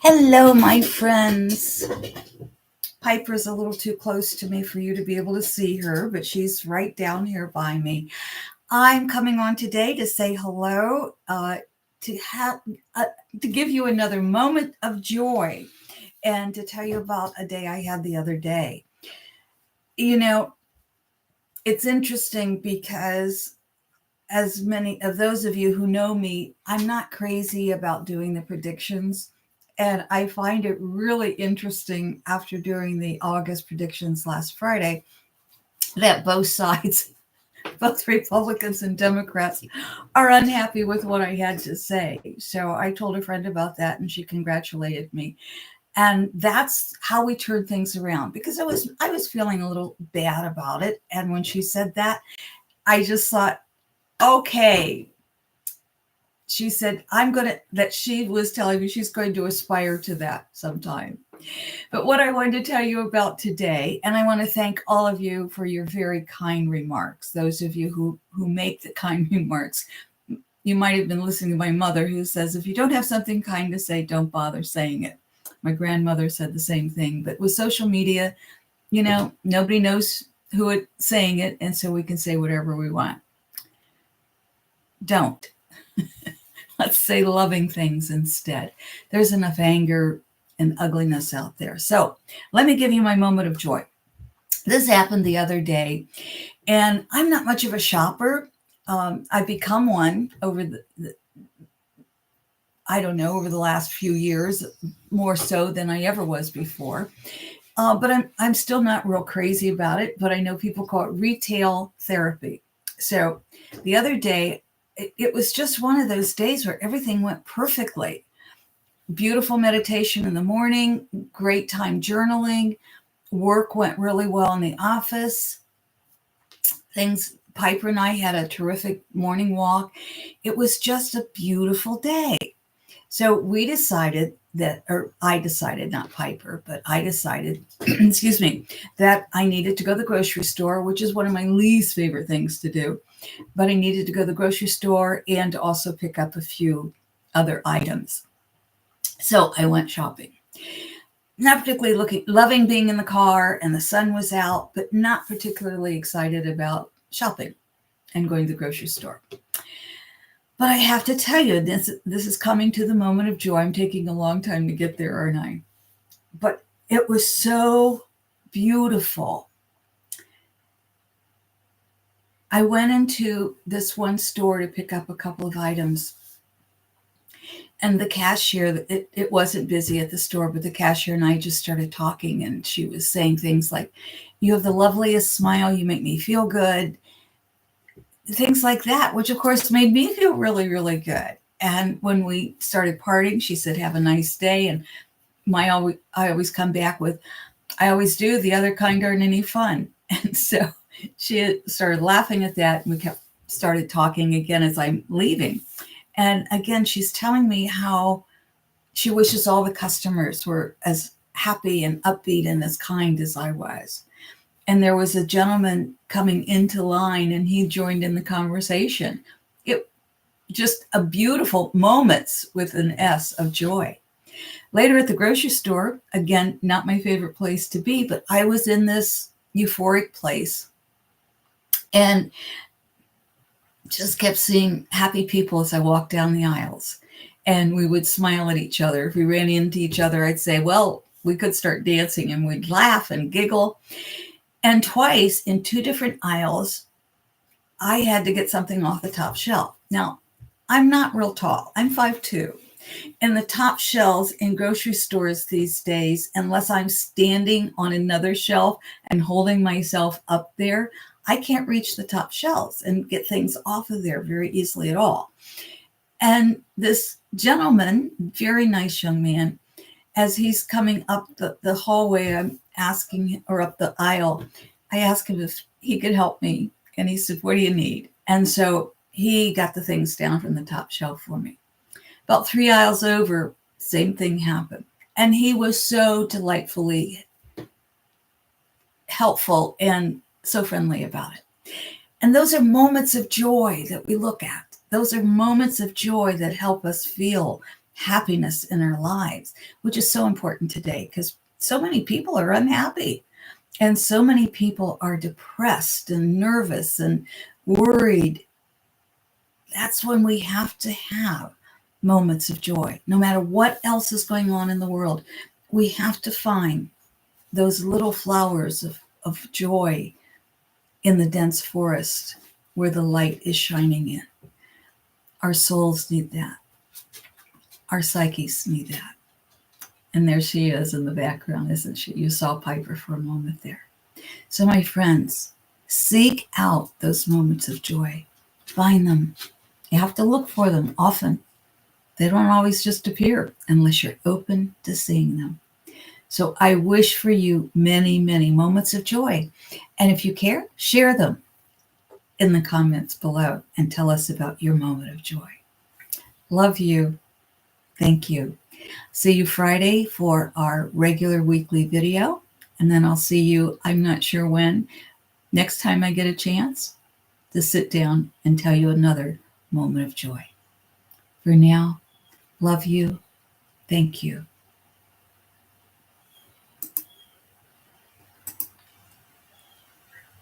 Hello, my friends. Piper's a little too close to me for you to be able to see her, but she's right down here by me. I'm coming on today to say hello, to have uh, to give you another moment of joy, and to tell you about a day I had the other day. You know, it's interesting because as many of those of you who know me, I'm not crazy about doing the predictions. And I find it really interesting after doing the August predictions last Friday that both sides, both Republicans and Democrats, are unhappy with what I had to say. So I told a friend about that and she congratulated me. And that's how we turn things around because I was feeling a little bad about it. And when she said that, I just thought, okay, she said, that she was telling me she's going to aspire to that sometime. But what I wanted to tell you about today, and I want to thank all of you for your very kind remarks, those of you who make the kind remarks. You might have been listening to my mother who says, if you don't have something kind to say, don't bother saying it. My grandmother said the same thing. But with social media, nobody knows who is saying it, and so we can say whatever we want. Don't. Let's say loving things instead. There's enough anger and ugliness out there. So let me give you my moment of joy. This happened the other day, and I'm not much of a shopper. I've become one over over the last few years, more so than I ever was before. But I'm still not real crazy about it. But I know people call it retail therapy. So the other day, it was just one of those days where everything went perfectly. Beautiful meditation in the morning, great time journaling, work went really well in the office. Piper and I had a terrific morning walk. It was just a beautiful day. So we decided or I decided, not Piper, but I decided, excuse me, that I needed to go to the grocery store, which is one of my least favorite things to do. But I needed to go to the grocery store and to also pick up a few other items. So I went shopping. Not particularly loving being in the car and the sun was out, but not particularly excited about shopping and going to the grocery store. But I have to tell you, this is coming to the moment of joy. I'm taking a long time to get there, aren't I? But it was so beautiful. I went into this one store to pick up a couple of items. And the cashier, it wasn't busy at the store, but the cashier and I just started talking. And she was saying things like, you have the loveliest smile. You make me feel good. Things like that, which of course made me feel really, really good. And when we started parting, she said, have a nice day. And I always come back with, I always do. The other kind aren't any fun. And so she started laughing at that. And we started talking again as I'm leaving. And again, she's telling me how she wishes all the customers were as happy and upbeat and as kind as I was. And there was a gentleman coming into line and he joined in the conversation. It just a beautiful moments with an S of joy. Later at the grocery store, again, not my favorite place to be, but I was in this euphoric place and just kept seeing happy people as I walked down the aisles. And we would smile at each other. If we ran into each other, I'd say, well, we could start dancing, and we'd laugh and giggle. And twice in two different aisles, I had to get something off the top shelf. Now, I'm not real tall. I'm 5'2". And the top shelves in grocery stores these days, unless I'm standing on another shelf and holding myself up there, I can't reach the top shelves and get things off of there very easily at all. And this gentleman, very nice young man, as he's coming up the hallway, I'm asking, or up the aisle, I asked him if he could help me. And he said, what do you need? And so he got the things down from the top shelf for me. About 3 aisles over, same thing happened. And he was so delightfully helpful and so friendly about it. And those are moments of joy that we look at. Those are moments of joy that help us feel happiness in our lives, which is so important today because so many people are unhappy and so many people are depressed and nervous and worried. That's when we have to have moments of joy. No matter what else is going on in the world, we have to find those little flowers of joy in the dense forest where the light is shining in. Our souls need that. Our psyches need that. And there she is in the background, isn't she? You saw Piper for a moment there. So, my friends, seek out those moments of joy. Find them. You have to look for them often. They don't always just appear unless you're open to seeing them. So I wish for you many, many moments of joy. And if you care, share them in the comments below and tell us about your moment of joy. Love you. Thank you. See you Friday for our regular weekly video. And then I'll see you, I'm not sure when, next time I get a chance to sit down and tell you another moment of joy. For now, love you. Thank you.